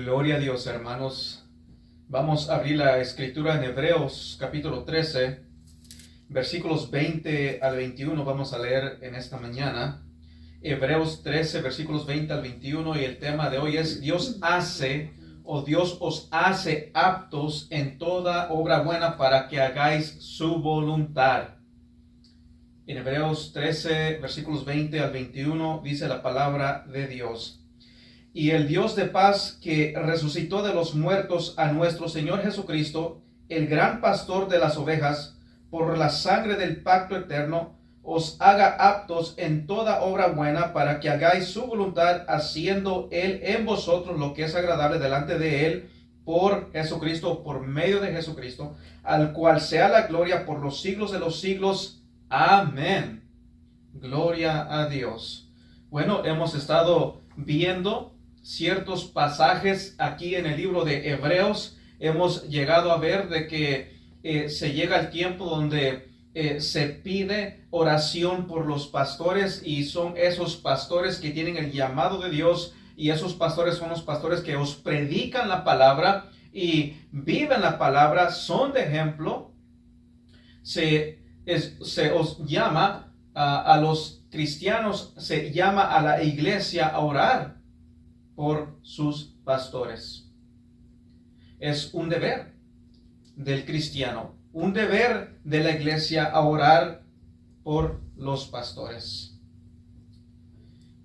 Gloria a Dios, hermanos. Vamos a abrir la escritura en Hebreos capítulo 13, versículos 20 al 21. Vamos a leer en esta mañana. Hebreos 13, versículos 20 al 21. Y el tema de hoy es: Dios hace, o Dios os hace aptos en toda obra buena para que hagáis su voluntad. En Hebreos 13, versículos 20 al 21, dice la palabra de Dios: Y el Dios de paz, que resucitó de los muertos a nuestro Señor Jesucristo, el gran pastor de las ovejas, por la sangre del pacto eterno, os haga aptos en toda obra buena para que hagáis su voluntad, haciendo Él en vosotros lo que es agradable delante de Él, por Jesucristo, por medio de Jesucristo, al cual sea la gloria por los siglos de los siglos. Amén. Gloria a Dios. Bueno, hemos estado viendo ciertos pasajes aquí en el libro de Hebreos. Hemos llegado a ver de que se llega el tiempo donde se pide oración por los pastores, y son esos pastores que tienen el llamado de Dios, y esos pastores son los pastores que os predican la palabra y viven la palabra, son de ejemplo. Se os llama a los cristianos, se llama a la iglesia a orar por sus pastores. Es un deber del cristiano, un deber de la iglesia a orar por los pastores.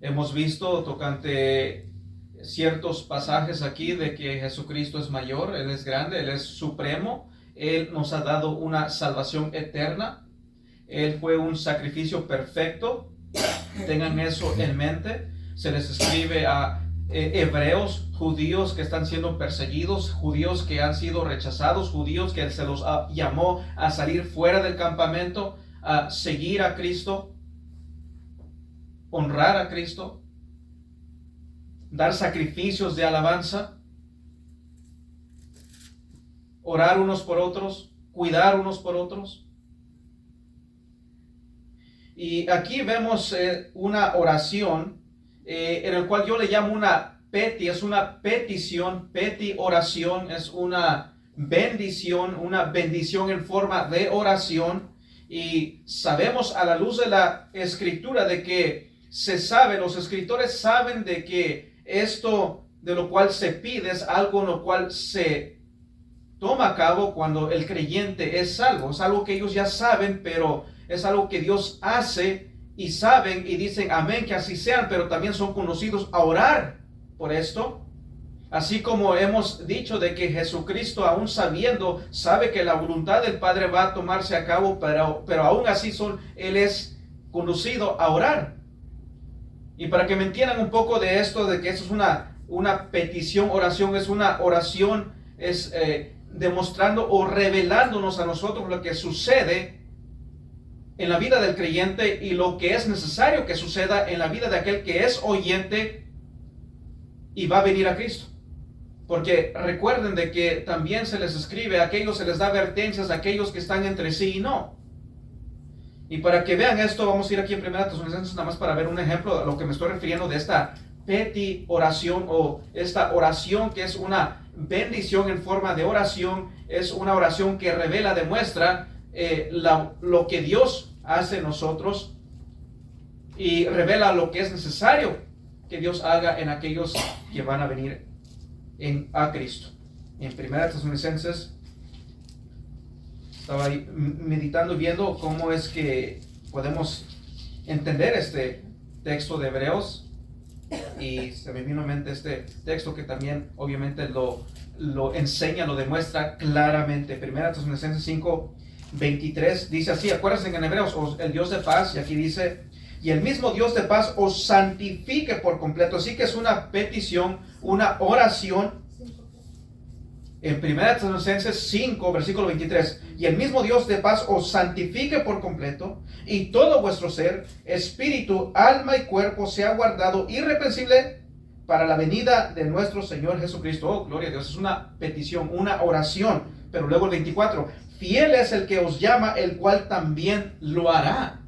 Hemos visto tocante ciertos pasajes aquí de que Jesucristo es mayor, Él es grande, Él es supremo, Él nos ha dado una salvación eterna, Él fue un sacrificio perfecto. Tengan eso en mente. Se les escribe a hebreos, judíos que están siendo perseguidos, judíos que han sido rechazados, judíos que se los llamó a salir fuera del campamento, a seguir a Cristo, honrar a Cristo, dar sacrificios de alabanza, orar unos por otros, cuidar unos por otros. Y aquí vemos una oración en el cual yo le llamo una peti, es una petición, peti oración, es una bendición en forma de oración. Y sabemos a la luz de la escritura de que se sabe, los escritores saben de que esto de lo cual se pide es algo en lo cual se toma a cabo cuando el creyente es salvo. Es algo que ellos ya saben, pero es algo que Dios hace, y saben y dicen amén, que así sean, pero también son conocidos a orar por esto. Así como hemos dicho de que Jesucristo, aún sabiendo, sabe que la voluntad del Padre va a tomarse a cabo, pero aún así Él es conducido a orar. Y para que me entiendan un poco de esto, de que eso es una petición, oración, es una oración, es demostrando o revelándonos a nosotros lo que sucede en la vida del creyente y lo que es necesario que suceda en la vida de aquel que es oyente y va a venir a Cristo. Porque recuerden de que también se les escribe, a aquellos se les da advertencias, a aquellos que están entre sí y no. Y para que vean esto, vamos a ir aquí en 1 Tesalonicenses nada más para ver un ejemplo a lo que me estoy refiriendo de esta peti oración, o esta oración que es una bendición en forma de oración. Es una oración que revela, demuestra lo que Dios hace en nosotros, y revela lo que es necesario que Dios haga en aquellos que van a venir a Cristo. En 1 Tesalonicenses estaba ahí meditando, viendo cómo es que podemos entender este texto de Hebreos, y se me vino a mente este texto que también obviamente lo enseña, lo demuestra claramente. 1 Tesalonicenses 5:23 dice así: acuérdense que en Hebreos, el Dios de paz, y aquí dice: y el mismo Dios de paz os santifique por completo. Así que es una petición, una oración. En 1 Tesalonicenses 5, versículo 23, y el mismo Dios de paz os santifique por completo, y todo vuestro ser, espíritu, alma y cuerpo sea guardado irreprensible para la venida de nuestro Señor Jesucristo. Oh, gloria a Dios. Es una petición, una oración. Pero luego el 24, fiel es el que os llama, el cual también lo hará.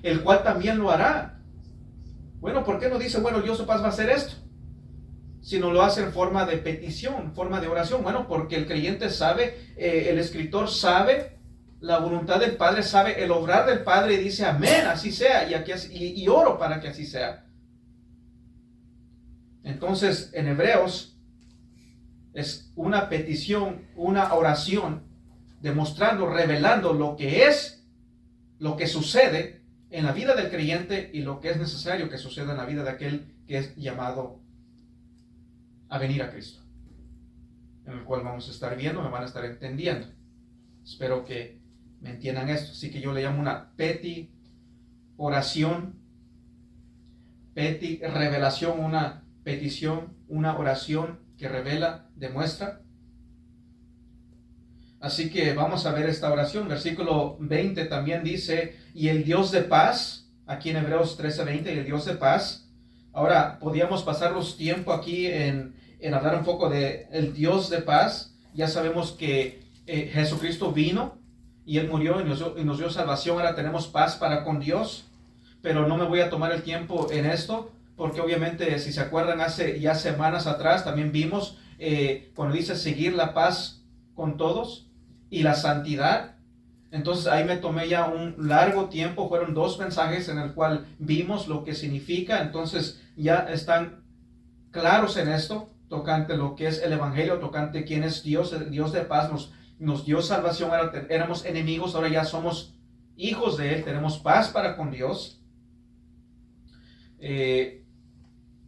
El cual también lo hará. Bueno, ¿por qué no dice, bueno, el Dios de paz va a hacer esto? sino lo hace en forma de petición, forma de oración. Bueno, porque el creyente sabe, el escritor sabe la voluntad del Padre, sabe el obrar del Padre y dice amén, así sea, y oro para que así sea. Entonces, en Hebreos es una petición, una oración, demostrando, revelando lo que es, lo que sucede en la vida del creyente y lo que es necesario que suceda en la vida de aquel que es llamado a venir a Cristo, en el cual vamos a estar viendo, me van a estar entendiendo. Espero que me entiendan esto. Así que yo le llamo una oración, revelación, una petición, una oración que revela, demuestra. Así que vamos a ver esta oración. Versículo 20 también dice, y el Dios de paz, aquí en Hebreos 13:20, y el Dios de paz. Ahora, podíamos pasar los tiempo aquí en hablar un poco de el Dios de paz. Ya sabemos que Jesucristo vino y Él murió y nos dio salvación. Ahora tenemos paz para con Dios. Pero no me voy a tomar el tiempo en esto, porque obviamente, si se acuerdan, hace ya semanas atrás también vimos cuando dice seguir la paz con todos y la santidad. Entonces ahí me tomé ya un largo tiempo, fueron 2 mensajes en el cual vimos lo que significa. Entonces ya están claros en esto, tocante lo que es el evangelio, tocante quién es Dios. El Dios de paz nos dio salvación. Ahora éramos enemigos, ahora ya somos hijos de Él, tenemos paz para con Dios.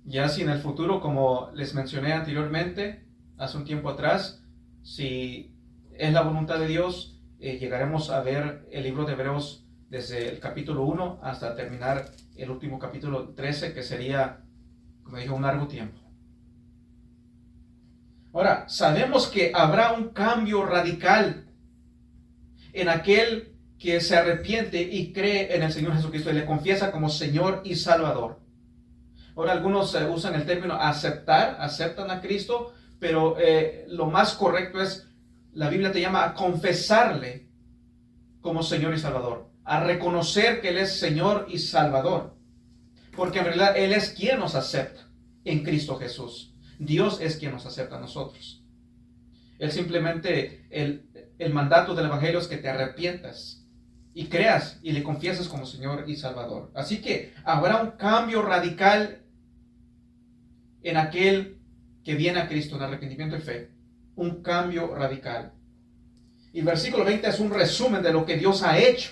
Ya si en el futuro, como les mencioné anteriormente, hace un tiempo atrás, si es la voluntad de Dios, llegaremos a ver el libro de Hebreos desde el capítulo 1 hasta terminar el último capítulo 13, que sería, como dije, un largo tiempo. Ahora, sabemos que habrá un cambio radical en aquel que se arrepiente y cree en el Señor Jesucristo y le confiesa como Señor y Salvador. Ahora algunos usan el término aceptan a Cristo, pero lo más correcto es, la Biblia te llama a confesarle como Señor y Salvador, a reconocer que Él es Señor y Salvador, porque en realidad Él es quien nos acepta en Cristo Jesús. Dios es quien nos acepta a nosotros. Él simplemente, el mandato del Evangelio es que te arrepientas y creas y le confiesas como Señor y Salvador. Así que habrá un cambio radical en aquel que viene a Cristo en arrepentimiento y fe. Un cambio radical. Y el versículo 20 es un resumen de lo que Dios ha hecho.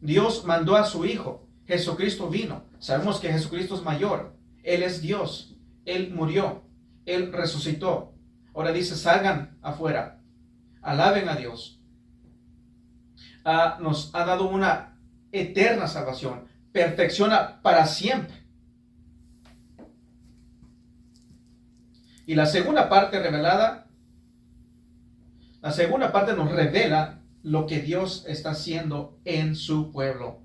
Dios mandó a su Hijo. Jesucristo vino. Sabemos que Jesucristo es mayor. Él es Dios. Él murió. Él resucitó. Ahora dice, salgan afuera. Alaben a Dios. Nos ha dado una eterna salvación. Perfecciona para siempre. Y la segunda parte revelada, la segunda parte nos revela lo que Dios está haciendo en su pueblo.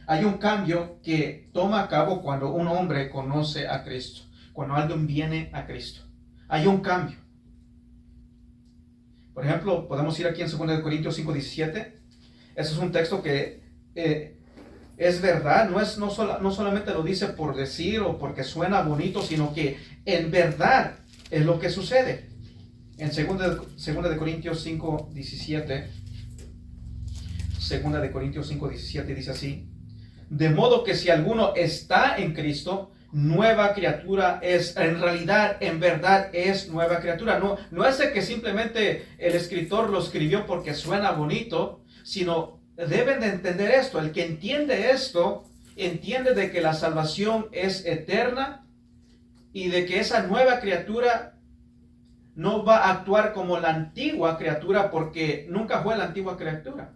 Hay un cambio que toma a cabo cuando un hombre conoce a Cristo, cuando alguien viene a Cristo. Hay un cambio. Por ejemplo, podemos ir aquí en 2 Corintios 5:17. Ese es un texto que es verdad, no solamente lo dice por decir o porque suena bonito, sino que en verdad es lo que sucede. En 2 Corintios 5:17, 2 Corintios 5:17 dice así: de modo que si alguno está en Cristo, nueva criatura es. En realidad, en verdad es nueva criatura. No es de que simplemente el escritor lo escribió porque suena bonito, sino deben de entender esto. El que entiende esto, entiende de que la salvación es eterna y de que esa nueva criatura no va a actuar como la antigua criatura, porque nunca fue la antigua criatura.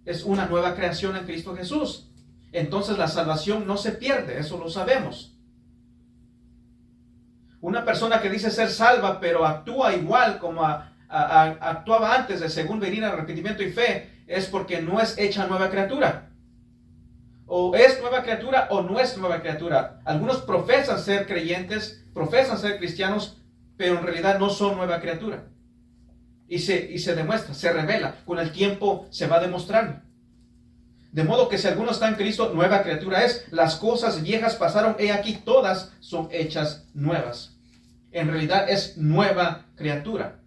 Es una nueva creación en Cristo Jesús. Entonces la salvación no se pierde, eso lo sabemos. Una persona que dice ser salva, pero actúa igual como actuaba antes de según venir al arrepentimiento y fe, es porque no es hecha nueva criatura. O es nueva criatura o no es nueva criatura. Algunos profesan ser creyentes, profesan ser cristianos, pero en realidad no son nueva criatura. Y se demuestra, se revela. Con el tiempo se va demostrando. De modo que si alguno está en Cristo, nueva criatura es. Las cosas viejas pasaron, he aquí todas son hechas nuevas. En realidad es nueva criatura.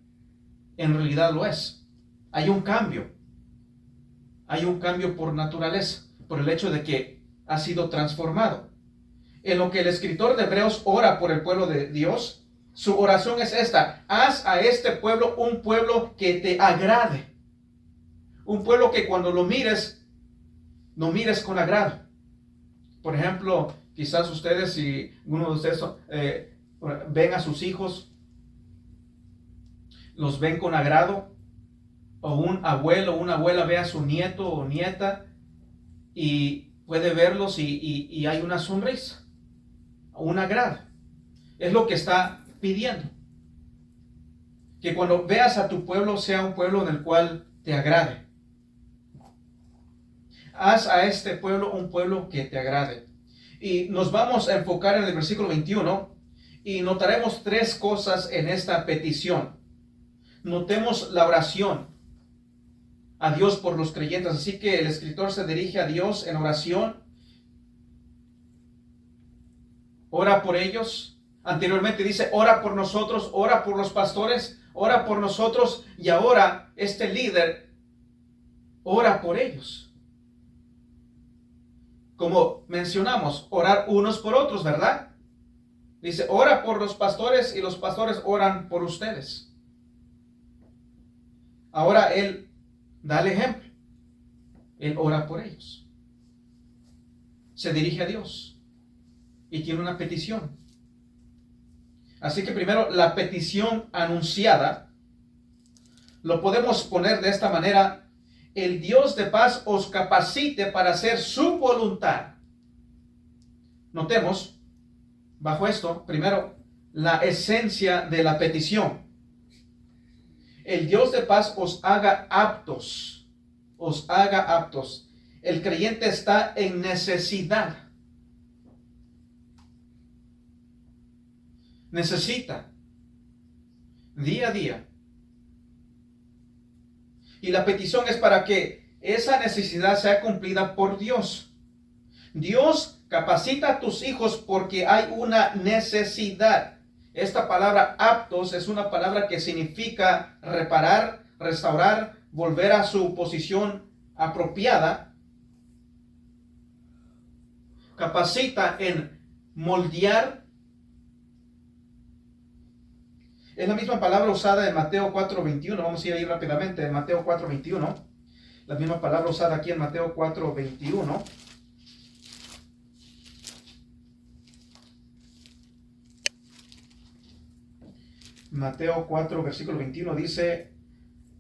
En realidad lo es. Hay un cambio. Hay un cambio por naturaleza, por el hecho de que ha sido transformado. En lo que el escritor de Hebreos ora por el pueblo de Dios, su oración es esta: haz a este pueblo un pueblo que te agrade. Un pueblo que cuando lo mires con agrado. Por ejemplo, quizás ustedes, si uno de ustedes ven a sus hijos, los ven con agrado, o un abuelo o una abuela ve a su nieto o nieta y puede verlos y hay una sonrisa, un agrado. Es lo que está pidiendo. Que cuando veas a tu pueblo sea un pueblo en el cual te agrade. Haz a este pueblo un pueblo que te agrade. Y nos vamos a enfocar en el versículo 21 y notaremos tres cosas en esta petición. Notemos la oración a Dios por los creyentes. Así que el escritor se dirige a Dios en oración. Ora por ellos. Anteriormente dice, ora por nosotros, ora por los pastores, ora por nosotros. Y ahora este líder ora por ellos. Como mencionamos, orar unos por otros, ¿verdad? Dice, ora por los pastores y los pastores oran por ustedes. Ahora él da el ejemplo. Él ora por ellos. Se dirige a Dios y tiene una petición. Así que primero, la petición anunciada lo podemos poner de esta manera: el Dios de paz os capacite para hacer su voluntad. Notemos, bajo esto, primero, la esencia de la petición. El Dios de paz os haga aptos. Os haga aptos. El creyente está en necesidad. Necesita día a día. Y la petición es para que esa necesidad sea cumplida por Dios. Dios capacita a tus hijos porque hay una necesidad. Esta palabra aptos es una palabra que significa reparar, restaurar, volver a su posición apropiada. Capacita en moldear. Es la misma palabra usada en Mateo 4:21. Vamos a ir ahí rápidamente. En Mateo 4:21. La misma palabra usada aquí en Mateo 4:21. Mateo 4, versículo 21 dice: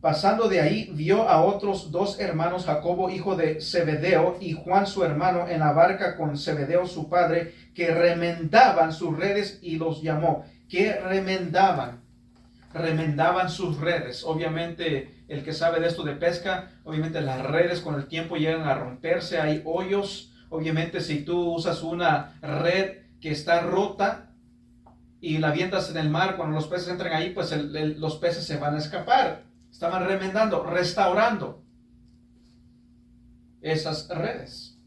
pasando de ahí, vio a otros dos hermanos, Jacobo, hijo de Zebedeo, y Juan su hermano, en la barca con Zebedeo su padre, que remendaban sus redes, y los llamó. ¿Qué remendaban? Remendaban sus redes. Obviamente, el que sabe de esto de pesca, obviamente las redes con el tiempo llegan a romperse, hay hoyos. Obviamente, si tú usas una red que está rota y la avientas en el mar, cuando los peces entran ahí, pues los peces se van a escapar. Estaban remendando, restaurando esas redes.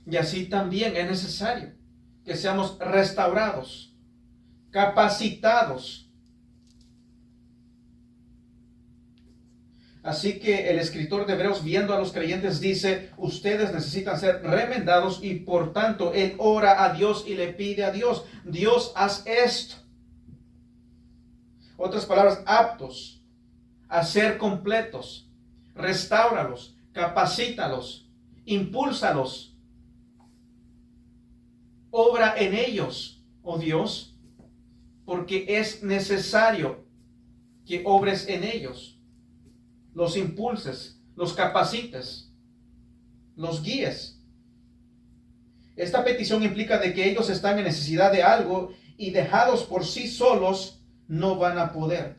Y así también es necesario que seamos restaurados, capacitados. Así que el escritor de Hebreos, viendo a los creyentes, dice: ustedes necesitan ser remendados, y por tanto él ora a Dios y le pide a Dios: Dios, haz esto. Otras palabras, aptos a ser completos. Restáuralos, capacítalos, impúlsalos. Obra en ellos, oh Dios, porque es necesario que obres en ellos. Los impulses, los capacites, los guíes. Esta petición implica de que ellos están en necesidad de algo y dejados por sí solos no van a poder.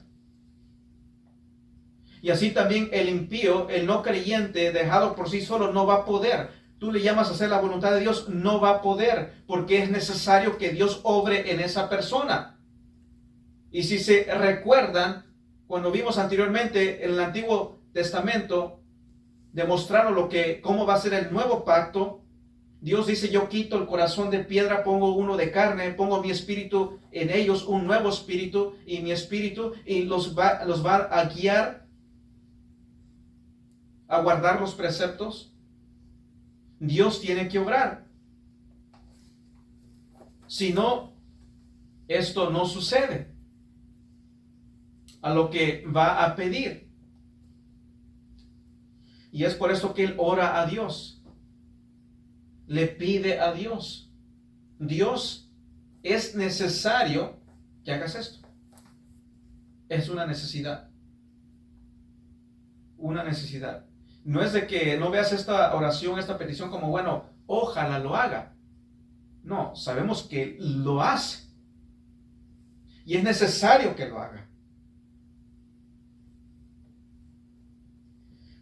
Y así también el impío, el no creyente, dejado por sí solo, no va a poder. Tú le llamas a hacer la voluntad de Dios, no va a poder, porque es necesario que Dios obre en esa persona. Y si se recuerdan, cuando vimos anteriormente en el Antiguo Testamento, demostrando cómo va a ser el nuevo pacto. Dios dice, yo quito el corazón de piedra, pongo uno de carne, pongo mi espíritu en ellos, un nuevo espíritu, y mi espíritu, y los va a guiar a guardar los preceptos. Dios tiene que obrar. Si no, esto no sucede a lo que va a pedir. Y es por esto que él ora a Dios. Le pide a Dios. Dios, es necesario que hagas esto. Es una necesidad. Una necesidad. No es de que no veas esta oración, esta petición como, bueno, ojalá lo haga. No, sabemos que lo hace. Y es necesario que lo haga.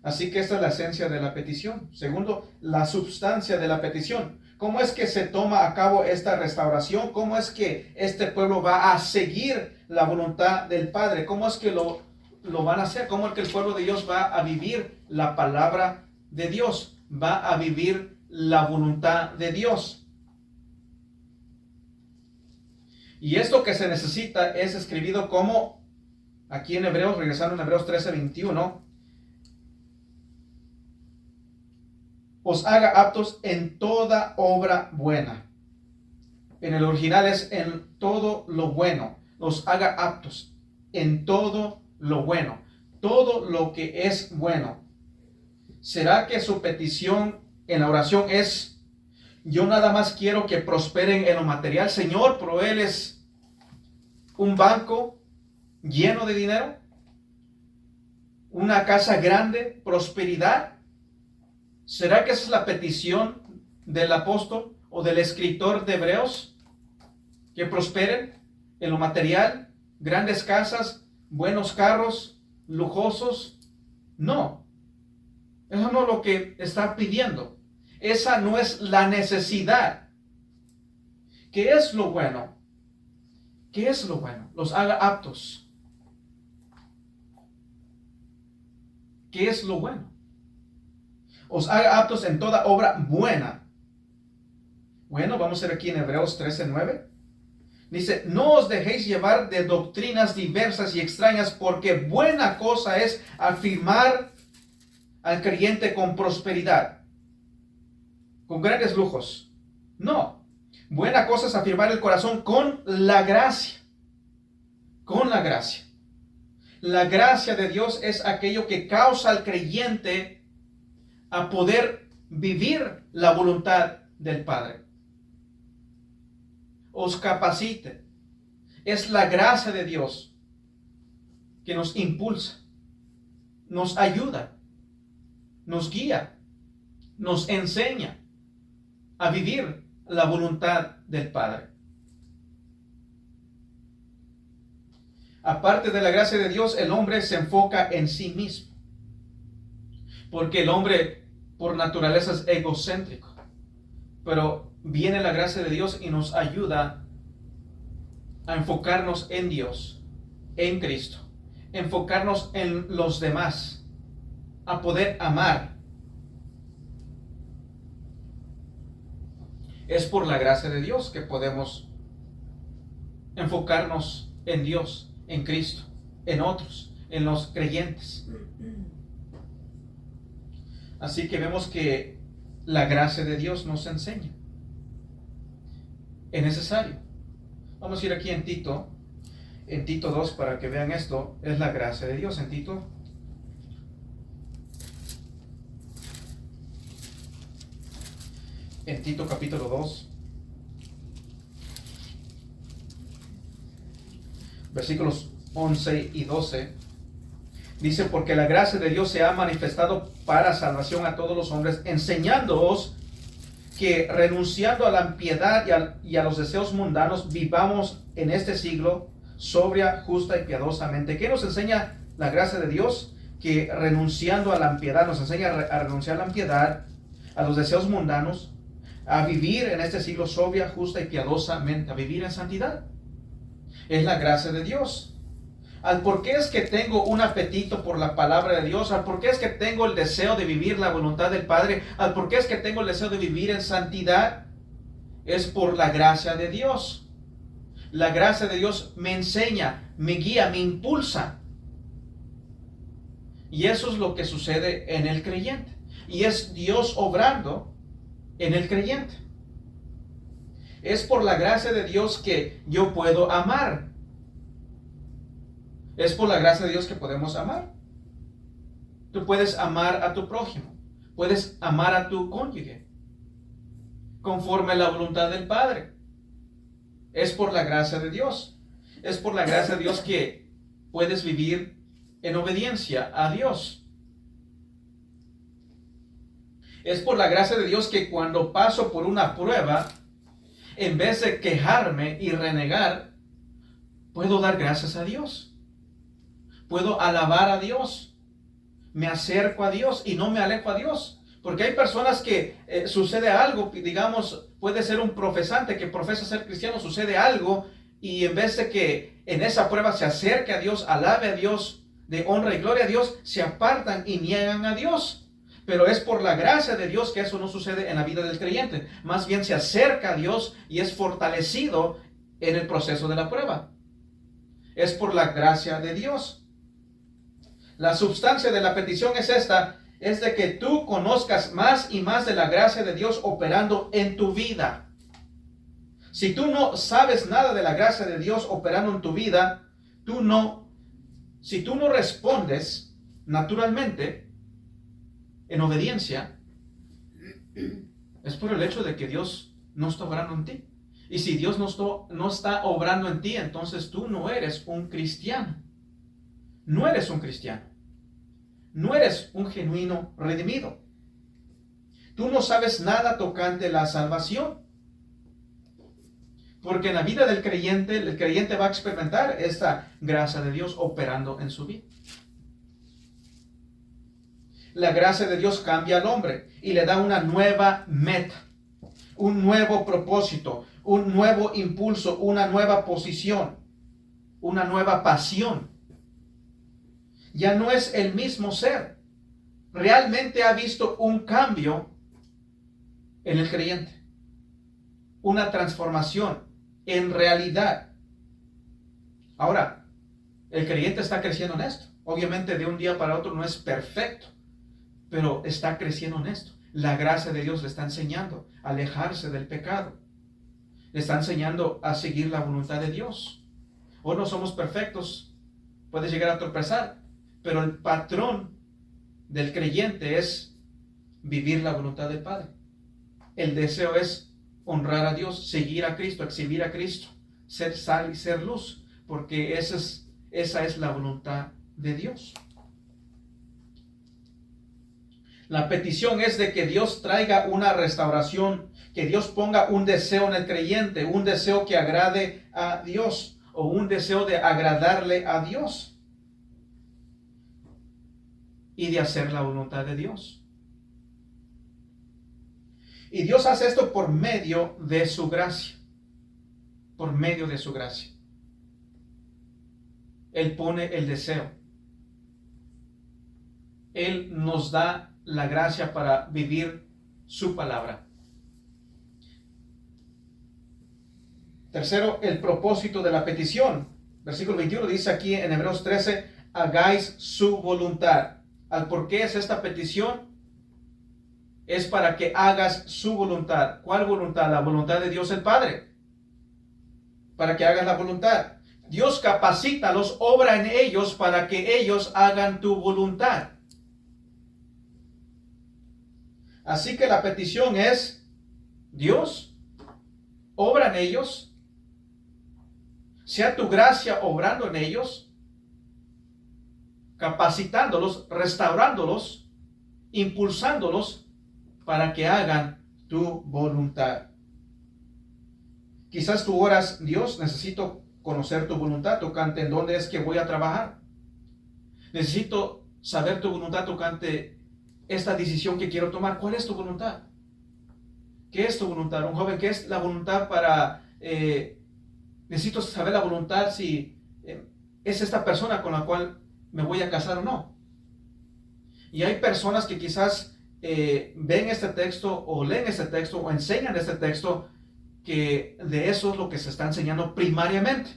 Así que esta es la esencia de la petición. Segundo, la sustancia de la petición. ¿Cómo es que se toma a cabo esta restauración? ¿Cómo es que este pueblo va a seguir la voluntad del Padre? ¿Cómo es que lo van a hacer? ¿Cómo es que el pueblo de Dios va a vivir la palabra de Dios? Va a vivir la voluntad de Dios. Y esto que se necesita es escribido como, aquí en Hebreos, regresando en Hebreos 13:21, os haga aptos en toda obra buena. En el original es en todo lo bueno. Os haga aptos en todo lo bueno. Todo lo que es bueno. ¿Será que su petición en la oración es, yo nada más quiero que prosperen en lo material? Señor, provéeles un banco lleno de dinero, una casa grande, prosperidad. ¿Será que esa es la petición del apóstol o del escritor de Hebreos? Que prosperen en lo material, grandes casas, buenos carros, lujosos. No, eso no es lo que está pidiendo. Esa no es la necesidad. ¿Qué es lo bueno? ¿Qué es lo bueno? Los haga aptos. ¿Qué es lo bueno? Os haga aptos en toda obra buena. Bueno, vamos a ver aquí en Hebreos 13:9. Dice, no os dejéis llevar de doctrinas diversas y extrañas, porque buena cosa es afirmar al creyente con prosperidad, con grandes lujos. No, buena cosa es afirmar el corazón con la gracia. Con la gracia. La gracia de Dios es aquello que causa al creyente a poder vivir la voluntad del Padre. Os capacite. Es la gracia de Dios que nos impulsa, nos ayuda, nos guía, nos enseña a vivir la voluntad del Padre. Aparte de la gracia de Dios, el hombre se enfoca en sí mismo. Porque el hombre por naturaleza es egocéntrico. Pero viene la gracia de Dios y nos ayuda a enfocarnos en Dios, en Cristo. Enfocarnos en los demás. A poder amar. Es por la gracia de Dios que podemos enfocarnos en Dios, en Cristo, en otros, en los creyentes. Así que vemos que la gracia de Dios nos enseña. Es necesario. Vamos a ir aquí en Tito 2 para que vean esto. Es la gracia de Dios en Tito. En Tito capítulo 2. Versículos 11 y 12. Dice, porque la gracia de Dios se ha manifestado para salvación a todos los hombres, enseñándoos que renunciando a la impiedad y a los deseos mundanos, vivamos en este siglo sobria, justa y piadosamente. ¿Qué nos enseña la gracia de Dios? Que renunciando a la impiedad, nos enseña a renunciar a la impiedad, a los deseos mundanos, a vivir en este siglo sobria, justa y piadosamente, a vivir en santidad. Es la gracia de Dios. al por qué es que tengo un apetito por la palabra de Dios, al por qué es que tengo el deseo de vivir la voluntad del Padre, al por qué es que tengo el deseo de vivir en santidad, es por la gracia de Dios. La gracia de Dios me enseña, me guía, me impulsa. Y eso es lo que sucede en el creyente. Y es Dios obrando en el creyente. Es por la gracia de Dios que yo puedo amar. Es por la gracia de Dios que podemos amar. Tú puedes amar a tu prójimo. Puedes amar a tu cónyuge conforme a la voluntad del Padre. Es por la gracia de Dios. Es por la gracia de Dios que puedes vivir en obediencia a Dios. Es por la gracia de Dios que cuando paso por una prueba, en vez de quejarme y renegar, puedo dar gracias a Dios. Puedo alabar a Dios. Me acerco a Dios y no me alejo a Dios. Porque hay personas que sucede algo, digamos, puede ser un profesante que profesa ser cristiano, sucede algo y en vez de que en esa prueba se acerque a Dios, alabe a Dios, de honra y gloria a Dios, se apartan y niegan a Dios. Pero es por la gracia de Dios que eso no sucede en la vida del creyente. Más bien se acerca a Dios y es fortalecido en el proceso de la prueba. Es por la gracia de Dios. La substancia de la petición es esta, es de que tú conozcas más y más de la gracia de Dios operando en tu vida. Si tú no sabes nada de la gracia de Dios operando en tu vida, si tú no respondes naturalmente en obediencia, es por el hecho de que Dios no está obrando en ti. Y si Dios no está obrando en ti, entonces tú no eres un cristiano. No eres un cristiano. No eres un genuino redimido. Tú no sabes nada tocante la salvación. Porque en la vida del creyente, el creyente va a experimentar esta gracia de Dios operando en su vida. La gracia de Dios cambia al hombre y le da una nueva meta, un nuevo propósito, un nuevo impulso, una nueva posición, una nueva pasión. Ya no es el mismo ser. Realmente ha visto un cambio en el creyente. Una transformación en realidad. Ahora, el creyente está creciendo en esto. Obviamente de un día para otro no es perfecto, pero está creciendo en esto. La gracia de Dios le está enseñando a alejarse del pecado. Le está enseñando a seguir la voluntad de Dios. Hoy no somos perfectos. Puedes llegar a tropezar. Pero el patrón del creyente es vivir la voluntad del Padre. El deseo es honrar a Dios, seguir a Cristo, exhibir a Cristo, ser sal y ser luz, porque esa es la voluntad de Dios. La petición es de que Dios traiga una restauración, que Dios ponga un deseo en el creyente, un deseo que agrade a Dios o un deseo de agradarle a Dios y de hacer la voluntad de Dios. Y Dios hace esto por medio de su gracia. Por medio de su gracia. Él pone el deseo. Él nos da la gracia para vivir su palabra. Tercero, el propósito de la petición. Versículo 21 dice aquí en Hebreos 13, hagáis su voluntad. ¿Al por qué es esta petición? Es para que hagas su voluntad. ¿Cuál voluntad? La voluntad de Dios el Padre. Para que hagas la voluntad. Dios capacítalos, obra en ellos para que ellos hagan tu voluntad. Así que la petición es, Dios, obra en ellos, sea tu gracia obrando en ellos, capacitándolos, restaurándolos, impulsándolos para que hagan tu voluntad. Quizás tú oras, Dios, necesito conocer tu voluntad tocante en dónde es que voy a trabajar. Necesito saber tu voluntad tocante esta decisión que quiero tomar. ¿Cuál es tu voluntad? ¿Qué es tu voluntad? Un joven, ¿qué es la voluntad para... necesito saber la voluntad si es esta persona con la cual me voy a casar o no. Y hay personas que quizás ven este texto o leen este texto o enseñan este texto, que de eso es lo que se está enseñando primariamente.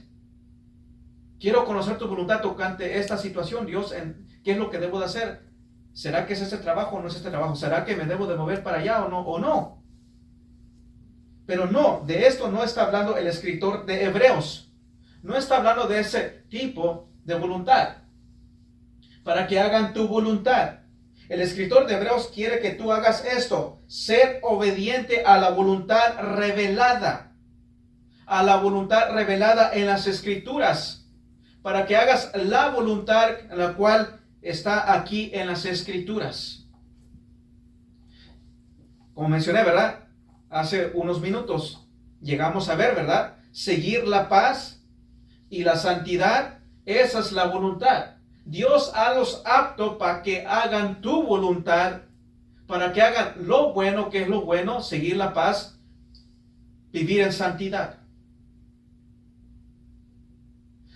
Quiero conocer tu voluntad tocante esta situación, Dios, ¿qué es lo que debo de hacer? ¿Será que es este trabajo o no es este trabajo? ¿Será que me debo de mover para allá o no? Pero no, de esto no está hablando el escritor de Hebreos. No está hablando de ese tipo de voluntad. Para que hagan tu voluntad. El escritor de Hebreos quiere que tú hagas esto. Ser obediente a la voluntad revelada. A la voluntad revelada en las escrituras. Para que hagas la voluntad en la cual está aquí en las escrituras. Como mencioné, ¿verdad? Hace unos minutos llegamos a ver, ¿verdad? Seguir la paz y la santidad, esa es la voluntad. Dios ha los apto para que hagan tu voluntad, para que hagan lo bueno, que es lo bueno, seguir la paz, vivir en santidad.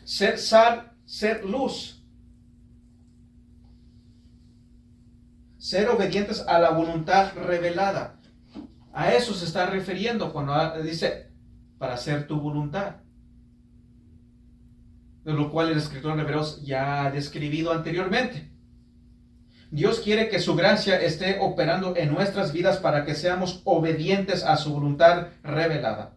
Ser sal, ser luz. Ser obedientes a la voluntad revelada. A eso se está refiriendo cuando dice, para hacer tu voluntad. De lo cual el escritor de Hebreos ya ha describido anteriormente. Dios quiere que su gracia esté operando en nuestras vidas para que seamos obedientes a su voluntad revelada.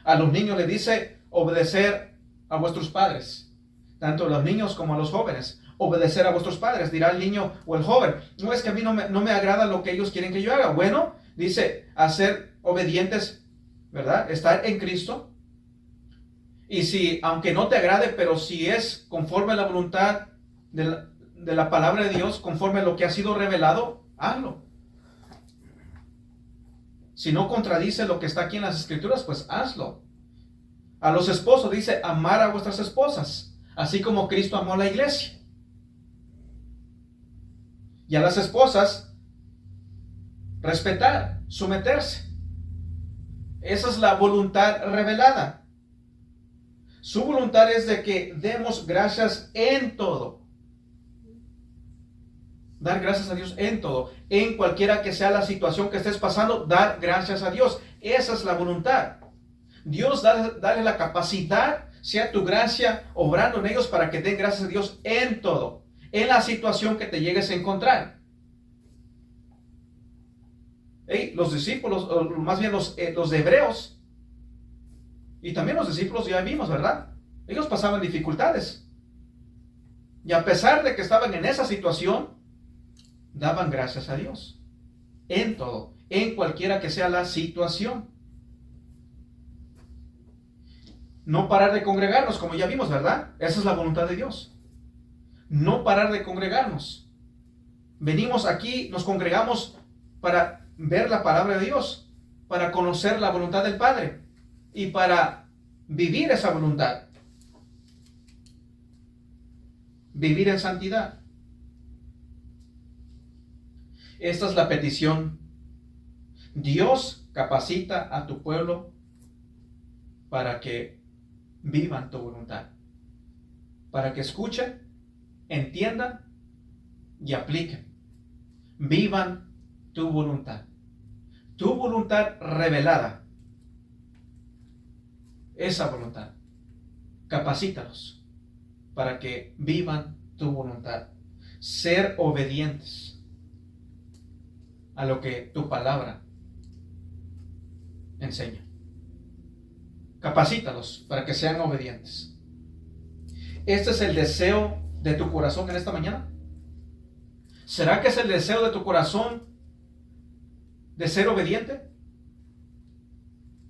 A los niños le dice obedecer a vuestros padres, tanto a los niños como a los jóvenes. Obedecer a vuestros padres, dirá el niño o el joven. No, es que a mí no me agrada lo que ellos quieren que yo haga. Bueno, dice, hacer obedientes, ¿verdad? Estar en Cristo. Y si, aunque no te agrade, pero si es conforme a la voluntad de la palabra de Dios, conforme a lo que ha sido revelado, hazlo. Si no contradice lo que está aquí en las escrituras, pues hazlo. A los esposos dice, amar a vuestras esposas, así como Cristo amó a la iglesia. Y a las esposas, respetar, someterse. Esa es la voluntad revelada. Su voluntad es de que demos gracias en todo. Dar gracias a Dios en todo. En cualquiera que sea la situación que estés pasando, dar gracias a Dios. Esa es la voluntad. Dios, dale la capacidad, sea tu gracia obrando en ellos para que den gracias a Dios en todo. En la situación que te llegues a encontrar. Los discípulos, o más bien los de Hebreos, y también los discípulos ya vimos, ¿verdad? Ellos pasaban dificultades. Y a pesar de que estaban en esa situación, daban gracias a Dios. En todo, en cualquiera que sea la situación. No parar de congregarnos, como ya vimos, ¿verdad? Esa es la voluntad de Dios. No parar de congregarnos. Venimos aquí, nos congregamos para ver la palabra de Dios, para conocer la voluntad del Padre y para vivir esa voluntad. Vivir en santidad. Esta es la petición. Dios capacita a tu pueblo para que vivan tu voluntad. Para que escuchen, entiendan y apliquen. Vivan tu voluntad. Tu voluntad revelada. Esa voluntad. Capacítalos para que vivan tu voluntad. Ser obedientes a lo que tu palabra enseña. Capacítalos para que sean obedientes. ¿Este es el deseo de tu corazón en esta mañana? ¿Será que es el deseo de tu corazón de ser obediente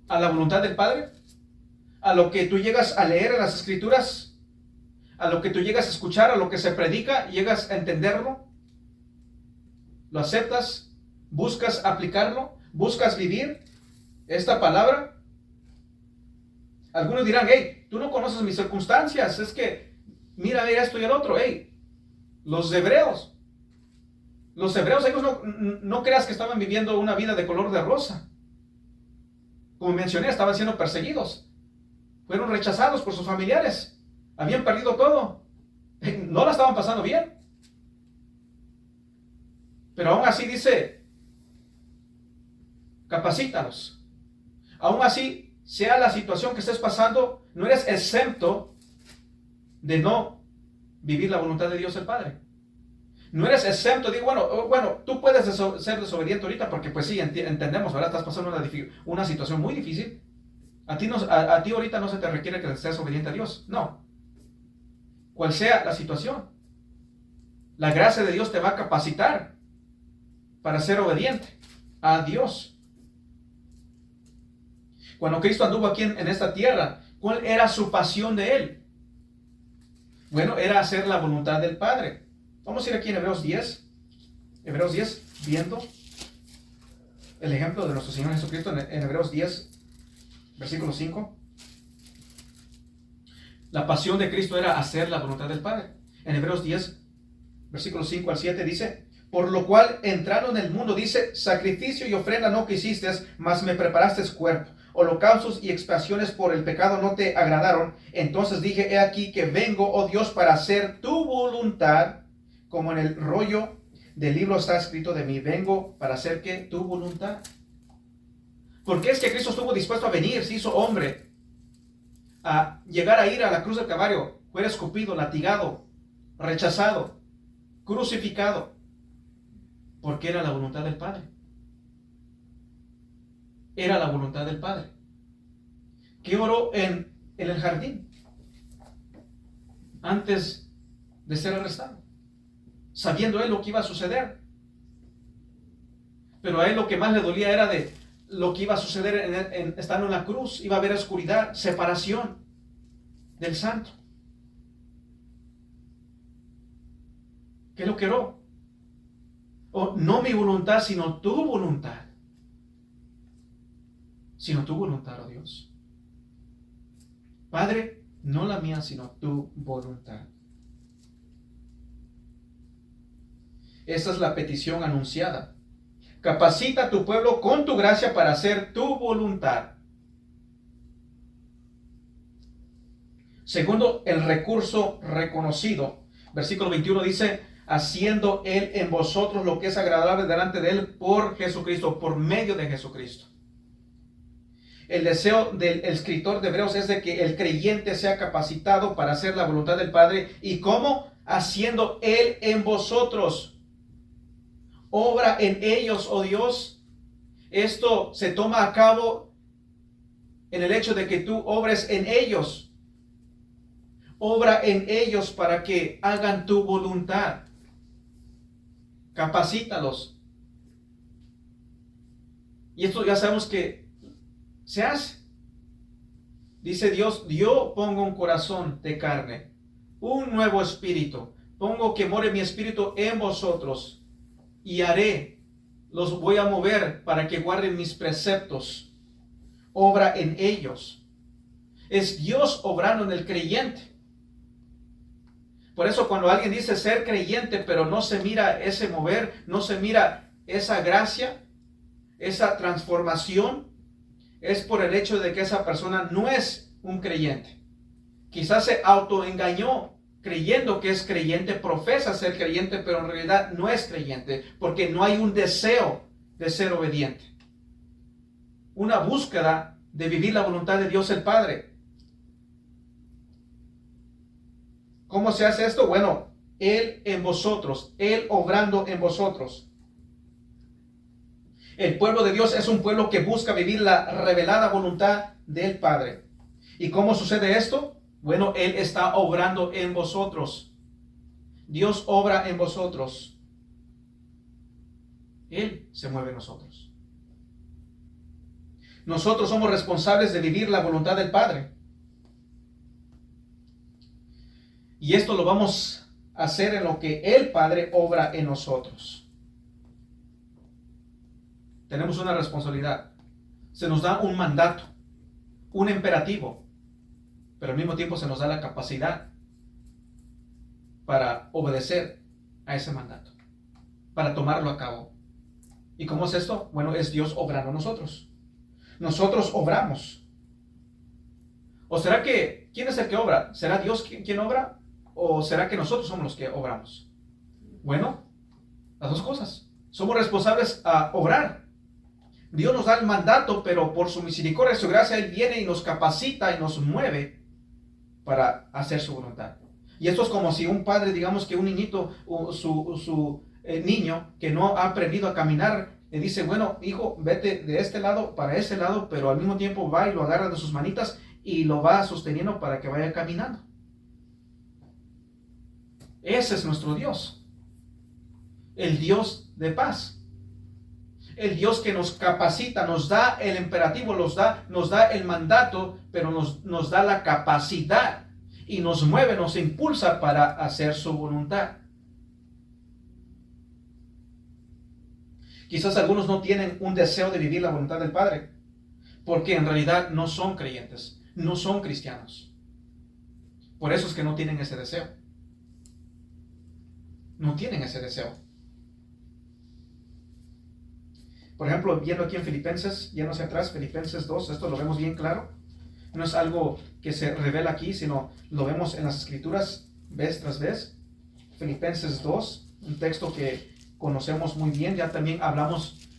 a la voluntad del Padre? A lo que tú llegas a leer en las escrituras, a lo que tú llegas a escuchar, a lo que se predica, llegas a entenderlo, lo aceptas, buscas aplicarlo, buscas vivir esta palabra. Algunos dirán, hey, tú no conoces mis circunstancias, es que mira esto y el otro. Hey, los hebreos, ellos no creas que estaban viviendo una vida de color de rosa. Como mencioné, estaban siendo perseguidos. Fueron rechazados por sus familiares. Habían perdido todo. No la estaban pasando bien. Pero aún así dice, capacítalos. Aún así, sea la situación que estés pasando, no eres exento de no vivir la voluntad de Dios el Padre. No eres exento. Digo, bueno, tú puedes ser desobediente ahorita porque pues sí, entendemos, ¿verdad? Estás pasando una situación muy difícil. A ti ahorita no se te requiere que seas obediente a Dios. No. Cual sea la situación, la gracia de Dios te va a capacitar para ser obediente a Dios. Cuando Cristo anduvo aquí en esta tierra, ¿cuál era su pasión de Él? Bueno, era hacer la voluntad del Padre. Vamos a ir aquí en Hebreos 10. Hebreos 10, viendo el ejemplo de nuestro Señor Jesucristo en Hebreos 10, versículo 5. La pasión de Cristo era hacer la voluntad del Padre. En Hebreos 10, versículos 5 al 7 dice, por lo cual entrando en el mundo, dice, sacrificio y ofrenda no quisiste, mas me preparaste cuerpo. Holocaustos y expiaciones por el pecado no te agradaron. Entonces dije, he aquí que vengo, oh Dios, para hacer tu voluntad, como en el rollo del libro está escrito de mí. Vengo para hacer que tu voluntad. ¿Por qué es que Cristo estuvo dispuesto a venir? Se hizo hombre, a llegar a ir a la cruz del Calvario, fue escupido, latigado, rechazado, crucificado, porque era la voluntad del Padre. Era la voluntad del Padre. ¿Qué oró en el jardín antes de ser arrestado? Sabiendo él lo que iba a suceder. Pero a él lo que más le dolía era de lo que iba a suceder estando en la cruz. Iba a haber oscuridad, separación del santo. ¿Qué es lo que oró? Oh, no mi voluntad, sino tu voluntad. Sino tu voluntad, oh Dios. Padre, no la mía, sino tu voluntad. Esa es la petición anunciada. Capacita a tu pueblo con tu gracia para hacer tu voluntad. Segundo, el recurso reconocido. Versículo 21 dice, haciendo Él en vosotros lo que es agradable delante de Él por Jesucristo, por medio de Jesucristo. El deseo del escritor de Hebreos es de que el creyente sea capacitado para hacer la voluntad del Padre. ¿Y cómo? Haciendo Él en vosotros. Obra en ellos, oh Dios. Esto se toma a cabo en el hecho de que tú obres en ellos. Obra en ellos para que hagan tu voluntad. Capacítalos. Y esto ya sabemos que se hace. Dice Dios, yo pongo un corazón de carne, un nuevo espíritu. Pongo que more mi espíritu en vosotros y los voy a mover para que guarden mis preceptos. Obra en ellos. Es Dios obrando en el creyente. Por eso cuando alguien dice ser creyente, pero no se mira ese mover, no se mira esa gracia, esa transformación, es por el hecho de que esa persona no es un creyente. Quizás se autoengañó creyendo que es creyente, profesa ser creyente, pero en realidad no es creyente, porque no hay un deseo de ser obediente. Una búsqueda de vivir la voluntad de Dios el Padre. ¿Cómo se hace esto? Bueno, Él en vosotros, Él obrando en vosotros. El pueblo de Dios es un pueblo que busca vivir la revelada voluntad del Padre. ¿Y cómo sucede esto? Bueno, Él está obrando en vosotros. Dios obra en vosotros. Él se mueve en nosotros. Nosotros somos responsables de vivir la voluntad del Padre. Y esto lo vamos a hacer en lo que el Padre obra en nosotros. Tenemos una responsabilidad. Se nos da un mandato, un imperativo, pero al mismo tiempo se nos da la capacidad para obedecer a ese mandato, para tomarlo a cabo. ¿Y cómo es esto? Bueno, es Dios obrando en nosotros. Nosotros obramos. ¿O será que ¿Quién es el que obra? ¿Será Dios quien obra? ¿O será que nosotros somos los que obramos? Bueno, las dos cosas. Somos responsables a obrar. Dios nos da el mandato, pero por su misericordia y su gracia, Él viene y nos capacita y nos mueve para hacer su voluntad. Y esto es como si un padre, digamos que un niñito, su niño que no ha aprendido a caminar, le dice, bueno, hijo, vete de este lado para ese lado, pero al mismo tiempo va y lo agarra de sus manitas y lo va sosteniendo para que vaya caminando. Ese es nuestro Dios. El Dios de paz. El Dios que nos capacita, nos da el imperativo, nos da el mandato, pero nos da la capacidad y nos mueve, nos impulsa para hacer su voluntad. Quizás algunos no tienen un deseo de vivir la voluntad del Padre, porque en realidad no son creyentes, no son cristianos. Por eso es que no tienen ese deseo. No tienen ese deseo. Por ejemplo, viendo aquí en Filipenses, yendo hacia atrás, Filipenses 2, esto lo vemos bien claro. No es algo que se revela aquí, sino lo vemos en las Escrituras vez tras vez. Filipenses 2, un texto que conocemos muy bien, ya también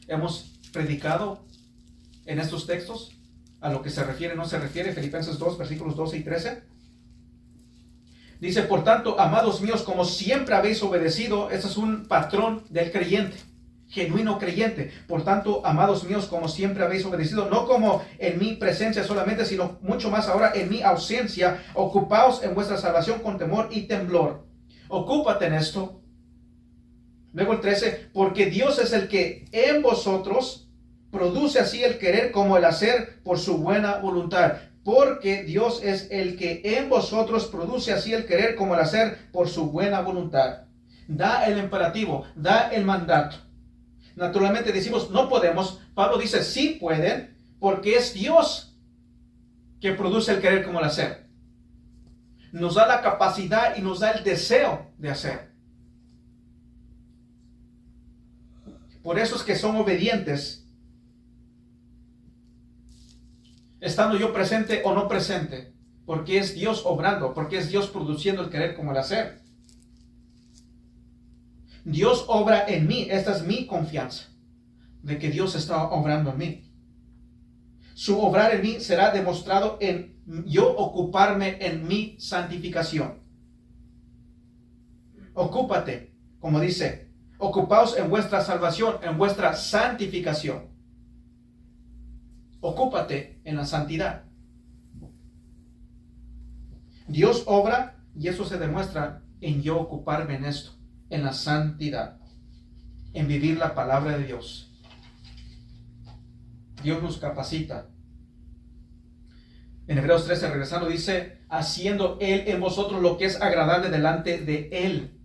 hemos predicado en estos textos a lo que se refiere, no se refiere. Filipenses 2, versículos 12 y 13. Dice, por tanto, amados míos, como siempre habéis obedecido, ese es un patrón del creyente. Genuino creyente. Por tanto, amados míos, como siempre habéis obedecido, no como en mi presencia solamente, sino mucho más ahora en mi ausencia, ocupaos en vuestra salvación con temor y temblor. Ocúpate en esto. Luego el 13, porque Dios es el que en vosotros produce así el querer como el hacer por su buena voluntad. Porque Dios es el que en vosotros produce así el querer como el hacer por su buena voluntad. Da el imperativo, da el mandato. Naturalmente decimos, no podemos. Pablo dice, sí pueden, porque es Dios que produce el querer como el hacer. Nos da la capacidad y nos da el deseo de hacer. Por eso es que son obedientes, estando yo presente o no presente, porque es Dios obrando, porque es Dios produciendo el querer como el hacer. Dios obra en mí. Esta es mi confianza de que Dios está obrando en mí. Su obrar en mí será demostrado en yo ocuparme en mi santificación. Ocúpate, como dice, ocupaos en vuestra salvación, en vuestra santificación. Ocúpate en la santidad. Dios obra y eso se demuestra en yo ocuparme en esto. En la santidad, en vivir la palabra de Dios. Dios nos capacita. En Hebreos 13, regresando, dice, haciendo Él en vosotros lo que es agradable delante de Él.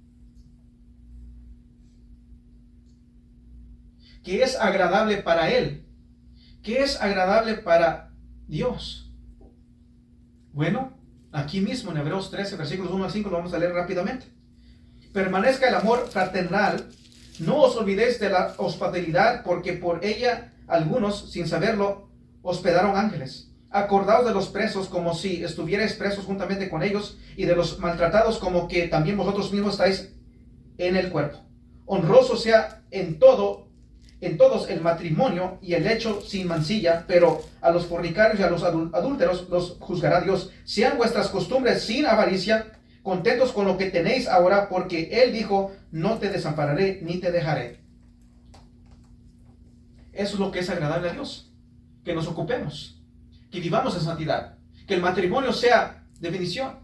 ¿Qué es agradable para Él? ¿Qué es agradable para Dios? Bueno, aquí mismo en Hebreos 13, versículos 1 al 5, lo vamos a leer rápidamente. Permanezca el amor fraternal, no os olvidéis de la hospitalidad, porque por ella algunos, sin saberlo, hospedaron ángeles. Acordaos de los presos como si estuvierais presos juntamente con ellos, y de los maltratados como que también vosotros mismos estáis en el cuerpo. Honroso sea en todos el matrimonio y el lecho sin mancilla, pero a los fornicarios y a los adúlteros los juzgará Dios. Sean vuestras costumbres sin avaricia, contentos con lo que tenéis ahora, porque Él dijo, no te desampararé ni te dejaré. Eso es lo que es agradable a Dios, que nos ocupemos, que vivamos en santidad, que el matrimonio sea de bendición,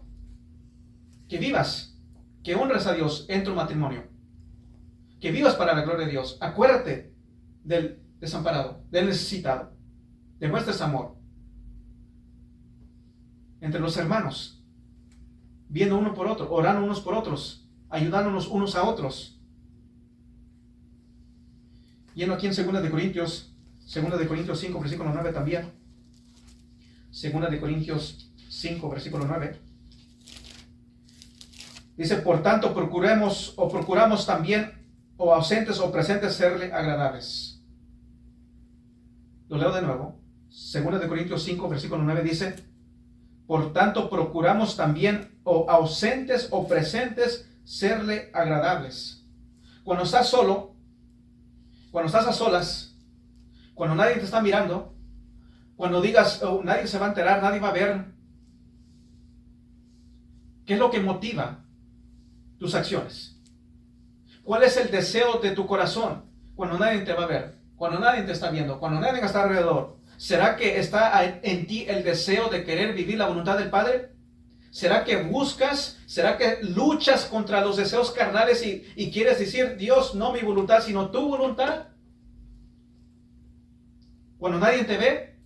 que vivas, que honres a Dios en tu matrimonio, que vivas para la gloria de Dios. Acuérdate del desamparado, del necesitado, demuestres amor entre los hermanos, viendo uno por otro, orando unos por otros, ayudándonos unos a otros. Yendo aquí en 2 de Corintios 5, versículo 9 también. 2 de Corintios 5, versículo 9. Dice, por tanto, procuramos también, o ausentes o presentes, serle agradables. Lo leo de nuevo. 2 de Corintios 5, versículo 9 dice, Por tanto, procuramos también, o ausentes o presentes, serle agradables. Cuando estás solo, cuando estás a solas, cuando nadie te está mirando, cuando digas, oh, nadie se va a enterar, nadie va a ver, ¿qué es lo que motiva tus acciones? ¿Cuál es el deseo de tu corazón cuando nadie te va a ver? Cuando nadie te está viendo, cuando nadie está alrededor. ¿Será que está en ti el deseo de querer vivir la voluntad del Padre? ¿Será que buscas, será que luchas contra los deseos carnales y quieres decir, Dios, no mi voluntad, sino tu voluntad? Cuando nadie te ve,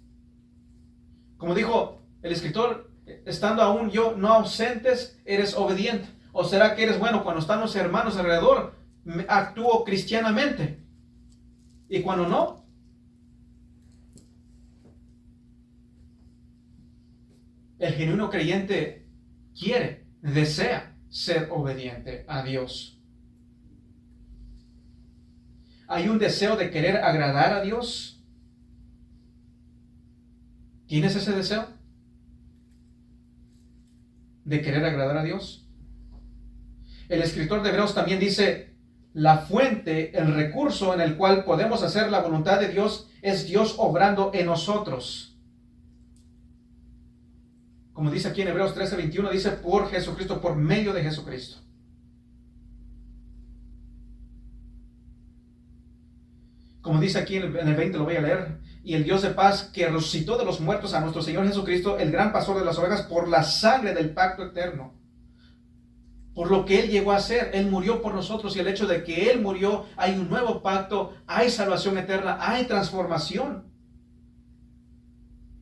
como dijo el escritor, estando aún yo no ausentes, eres obediente. ¿O será que eres bueno cuando están los hermanos alrededor? Actúo cristianamente. Y cuando no, el genuino creyente quiere, desea ser obediente a Dios. ¿Hay un deseo de querer agradar a Dios? ¿Tienes ese deseo de querer agradar a Dios? El escritor de Hebreos también dice, la fuente, el recurso en el cual podemos hacer la voluntad de Dios es Dios obrando en nosotros. Como dice aquí en Hebreos 13:21, dice por Jesucristo, por medio de Jesucristo. Como dice aquí en el 20, lo voy a leer. Y el Dios de paz que resucitó de los muertos a nuestro Señor Jesucristo, el gran pastor de las ovejas, por la sangre del pacto eterno. Por lo que Él llegó a hacer, Él murió por nosotros, y el hecho de que Él murió, hay un nuevo pacto, hay salvación eterna, hay transformación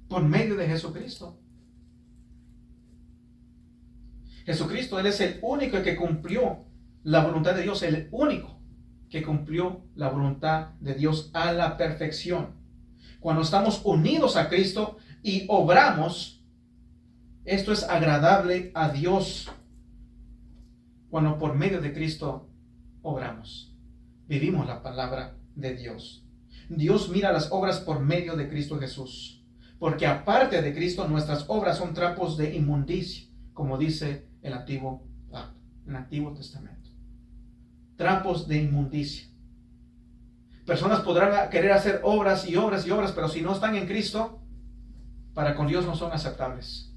por medio de Jesucristo. Jesucristo, Él es el único que cumplió la voluntad de Dios, el único que cumplió la voluntad de Dios a la perfección. Cuando estamos unidos a Cristo y obramos, esto es agradable a Dios. Cuando por medio de Cristo obramos, vivimos la palabra de Dios. Dios mira las obras por medio de Cristo Jesús, porque aparte de Cristo nuestras obras son trapos de inmundicia, como dice el Antiguo Pacto, el Antiguo Testamento. Trapos de inmundicia. Personas podrán querer hacer obras y obras y obras, pero si no están en Cristo, para con Dios no son aceptables.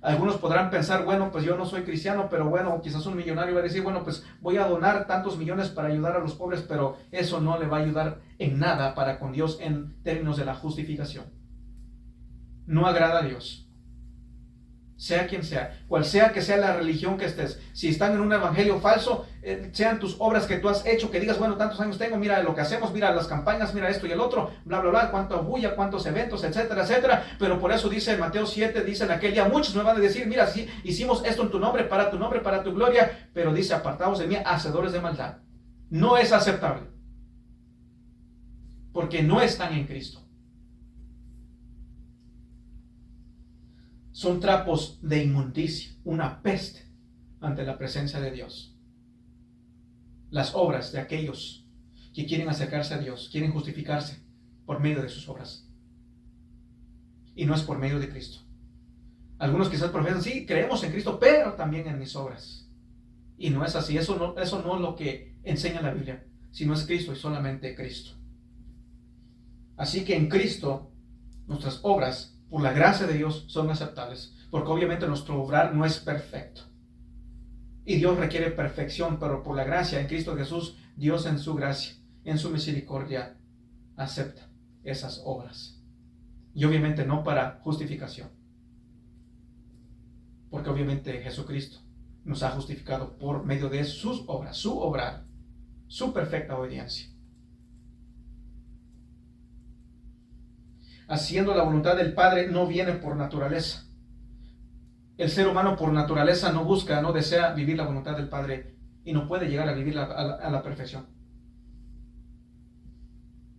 Algunos podrán pensar, bueno, pues yo no soy cristiano, pero bueno, quizás un millonario va a decir, bueno, pues voy a donar tantos millones para ayudar a los pobres, pero eso no le va a ayudar en nada para con Dios en términos de la justificación. No agrada a Dios. Sea quien sea, cual sea que sea la religión que estés, si están en un evangelio falso, sean tus obras que tú has hecho, que digas, bueno, tantos años tengo, mira lo que hacemos, mira las campañas, mira esto y el otro, bla, bla, bla, cuánta bulla, cuántos eventos, etcétera, etcétera, pero por eso dice en Mateo 7, dice en aquel día, muchos me van a decir, mira, sí, hicimos esto en tu nombre, para tu gloria, pero dice, apartaos de mí, hacedores de maldad. No es aceptable, porque no están en Cristo. Son trapos de inmundicia, una peste ante la presencia de Dios. Las obras de aquellos que quieren acercarse a Dios, quieren justificarse por medio de sus obras. Y no es por medio de Cristo. Algunos quizás profesan, sí, creemos en Cristo, pero también en mis obras. Y no es así, eso no es lo que enseña la Biblia, sino es Cristo y solamente Cristo. Así que en Cristo, nuestras obras, por la gracia de Dios, son aceptables, porque obviamente nuestro obrar no es perfecto. Y Dios requiere perfección, pero por la gracia en Cristo Jesús, Dios en su gracia, en su misericordia, acepta esas obras. Y obviamente no para justificación, porque obviamente Jesucristo nos ha justificado por medio de sus obras, su obrar, su perfecta obediencia. Haciendo la voluntad del Padre no viene por naturaleza. El ser humano por naturaleza no busca, no desea vivir la voluntad del Padre y no puede llegar a vivir a la perfección.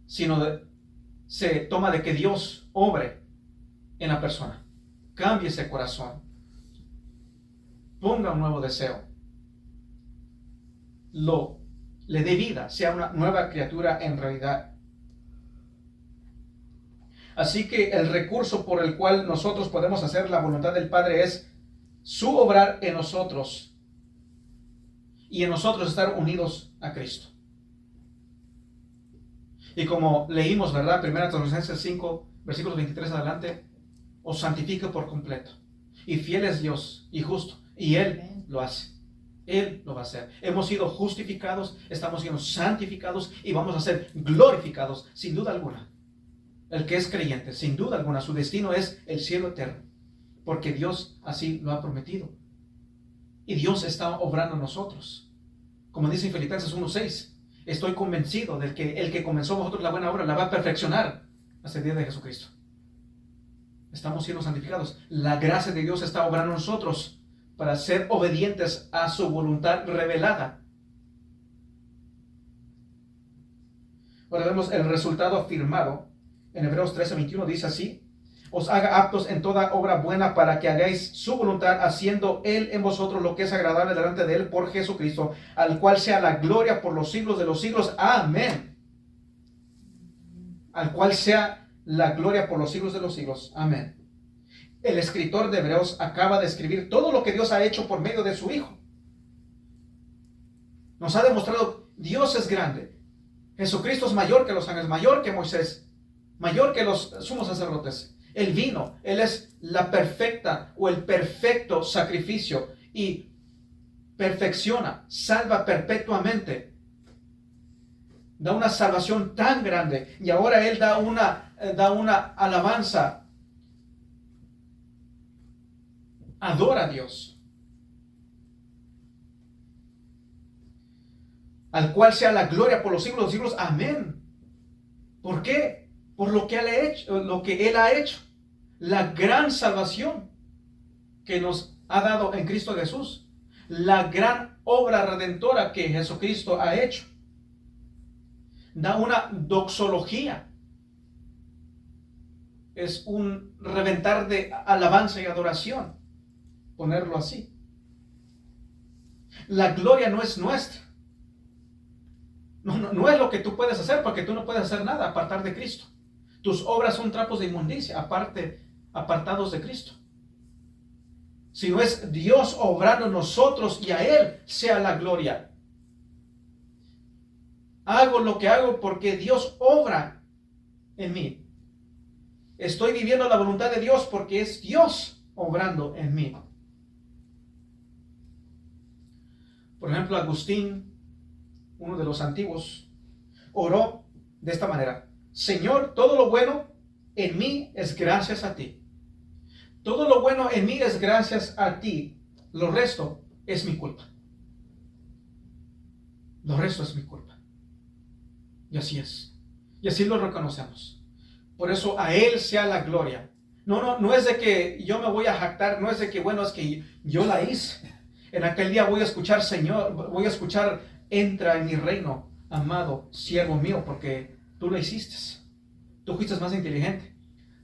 Sino se toma de que Dios obre en la persona, cambie ese corazón, ponga un nuevo deseo, le dé vida, sea una nueva criatura en realidad. Así que el recurso por el cual nosotros podemos hacer la voluntad del Padre es su obrar en nosotros y en nosotros estar unidos a Cristo. Y como leímos, ¿verdad? 1 Tesalonicenses 5, versículos 23 adelante, os santifica por completo. Y fiel es Dios y justo, y Él lo hace. Él lo va a hacer. Hemos sido justificados, estamos siendo santificados y vamos a ser glorificados, sin duda alguna. El que es creyente, sin duda alguna, su destino es el cielo eterno, porque Dios así lo ha prometido. Y Dios está obrando en nosotros. Como dice en Filipenses 1:6, estoy convencido de que el que comenzó en vosotros la buena obra la va a perfeccionar hasta el día de Jesucristo. Estamos siendo santificados. La gracia de Dios está obrando en nosotros para ser obedientes a su voluntad revelada. Ahora vemos el resultado afirmado. En Hebreos 13:21 dice así: os haga aptos en toda obra buena para que hagáis su voluntad, haciendo Él en vosotros lo que es agradable delante de Él por Jesucristo, al cual sea la gloria por los siglos de los siglos. Amén. Al cual sea la gloria por los siglos de los siglos. Amén. El escritor de Hebreos acaba de escribir todo lo que Dios ha hecho por medio de su Hijo. Nos ha demostrado, Dios es grande. Jesucristo es mayor que los ángeles, mayor que Moisés, mayor que los sumos sacerdotes. Él vino, Él es la perfecta o el perfecto sacrificio y perfecciona, salva perpetuamente. Da una salvación tan grande y ahora Él da una alabanza. Adora a Dios. Al cual sea la gloria por los siglos de los siglos. Amén. ¿Por qué? Por lo que Él ha hecho. La gran salvación que nos ha dado en Cristo Jesús. La gran obra redentora que Jesucristo ha hecho. Da una doxología. Es un reventar de alabanza y adoración. Ponerlo así. La gloria no es nuestra. No es lo que tú puedes hacer, porque tú no puedes hacer nada apartar de Cristo. Tus obras son trapos de inmundicia, apartados de Cristo. Si no es Dios obrando en nosotros y a Él sea la gloria. Hago lo que hago porque Dios obra en mí. Estoy viviendo la voluntad de Dios porque es Dios obrando en mí. Por ejemplo, Agustín, uno de los antiguos, oró de esta manera: Señor, todo lo bueno en mí es gracias a ti. Todo lo bueno en mí es gracias a ti. Lo resto es mi culpa. Lo resto es mi culpa. Y así es. Y así lo reconocemos. Por eso a Él sea la gloria. No es de que yo me voy a jactar, no es de que, bueno, es que yo la hice. En aquel día voy a escuchar, Señor, voy a escuchar, entra en mi reino, amado siervo mío, porque tú lo hiciste. Tú fuiste más inteligente.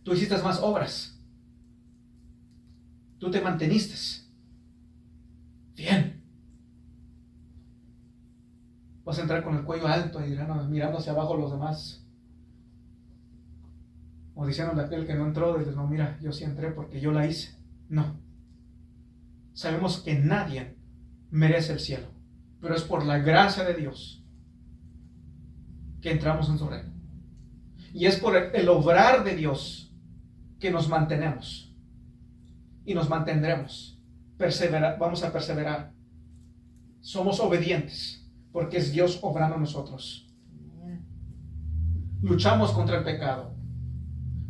Tú hiciste más obras. Tú te manteniste. Bien. Vas a entrar con el cuello alto y dirán, mirando hacia abajo los demás. O diciendo de aquel que no entró, dices, no, mira, yo sí entré porque yo la hice. No. Sabemos que nadie merece el cielo, pero es por la gracia de Dios que entramos en su reino. Y es por el obrar de Dios que nos mantenemos y nos mantendremos. Vamos a perseverar. Somos obedientes porque es Dios obrando en nosotros. Luchamos contra el pecado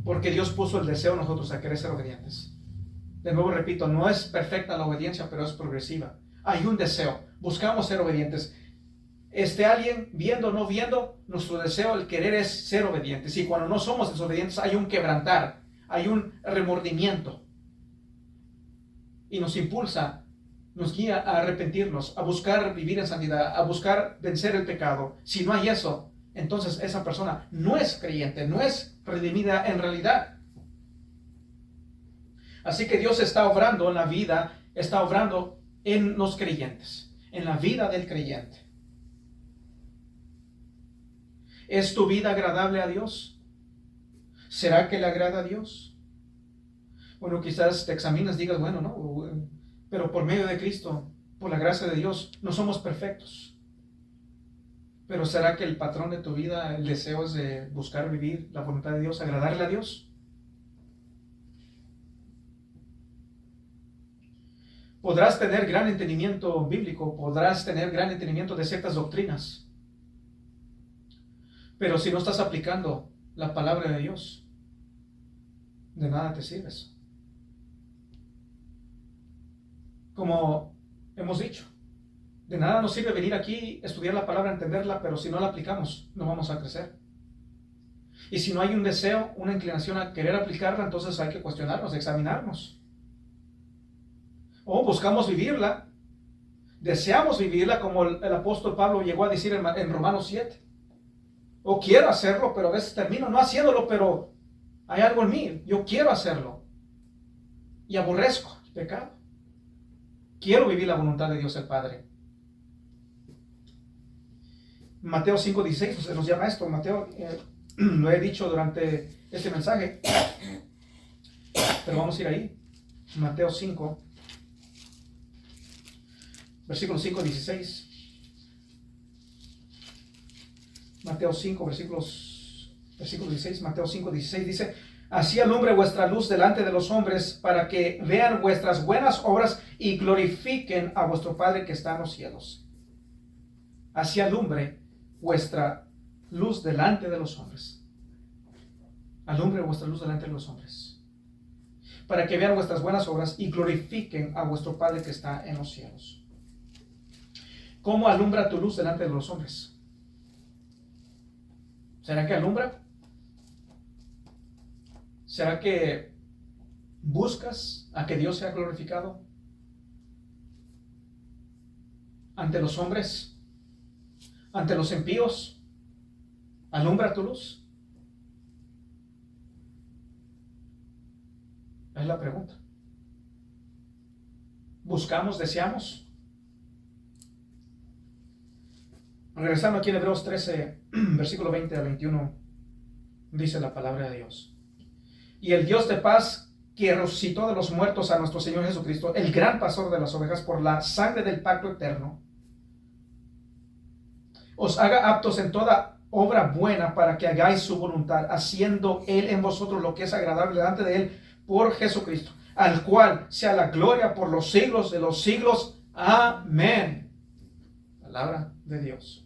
porque Dios puso el deseo en nosotros a querer ser obedientes. De nuevo repito, no es perfecta la obediencia, pero es progresiva. Hay un deseo. Buscamos ser obedientes. Esté alguien viendo o no viendo, nuestro deseo, el querer es ser obedientes. Y cuando no somos desobedientes, hay un quebrantar, hay un remordimiento. Y nos impulsa, nos guía a arrepentirnos, a buscar vivir en santidad, a buscar vencer el pecado. Si no hay eso, entonces esa persona no es creyente, no es redimida en realidad. Así que Dios está obrando en la vida, está obrando en los creyentes, en la vida del creyente. ¿Es tu vida agradable a Dios? ¿Será que le agrada a Dios? Bueno, quizás te examinas, digas, bueno, no, pero por medio de Cristo, por la gracia de Dios, no somos perfectos. Pero ¿será que el patrón de tu vida, el deseo es de buscar vivir la voluntad de Dios, agradarle a Dios? Podrás tener gran entendimiento bíblico, podrás tener gran entendimiento de ciertas doctrinas, pero si no estás aplicando la palabra de Dios, de nada te sirves. Como hemos dicho, de nada nos sirve venir aquí, estudiar la palabra, entenderla, pero si no la aplicamos, no vamos a crecer. Y si no hay un deseo, una inclinación a querer aplicarla, entonces hay que cuestionarnos, examinarnos. O buscamos vivirla, deseamos vivirla, como el apóstol Pablo llegó a decir en Romanos 7. O quiero hacerlo, pero a veces termino no haciéndolo, pero hay algo en mí, yo quiero hacerlo. Y aborrezco el pecado. Quiero vivir la voluntad de Dios el Padre. Mateo 5:16 se nos llama esto. Mateo, lo he dicho durante este mensaje, pero vamos a ir ahí. Mateo 5, versículo 5:16. Mateo 5, versículo 16. Mateo 5:16 dice: así alumbre vuestra luz delante de los hombres, para que vean vuestras buenas obras y glorifiquen a vuestro Padre que está en los cielos. Así alumbre vuestra luz delante de los hombres. Alumbre vuestra luz delante de los hombres, para que vean vuestras buenas obras y glorifiquen a vuestro Padre que está en los cielos. ¿Cómo alumbra tu luz delante de los hombres? ¿Será que alumbra? ¿Será que buscas a que Dios sea glorificado ante los hombres, ante los impíos? ¿Alumbra tu luz? Es la pregunta. ¿Buscamos, deseamos? Regresando aquí en Hebreos 13, versículo 20 a 21, dice la palabra de Dios: y el Dios de paz, que resucitó de los muertos a nuestro Señor Jesucristo, el gran pastor de las ovejas, por la sangre del pacto eterno, os haga aptos en toda obra buena, para que hagáis su voluntad, haciendo Él en vosotros lo que es agradable delante de Él, por Jesucristo, al cual sea la gloria por los siglos de los siglos. Amén. Palabra de Dios.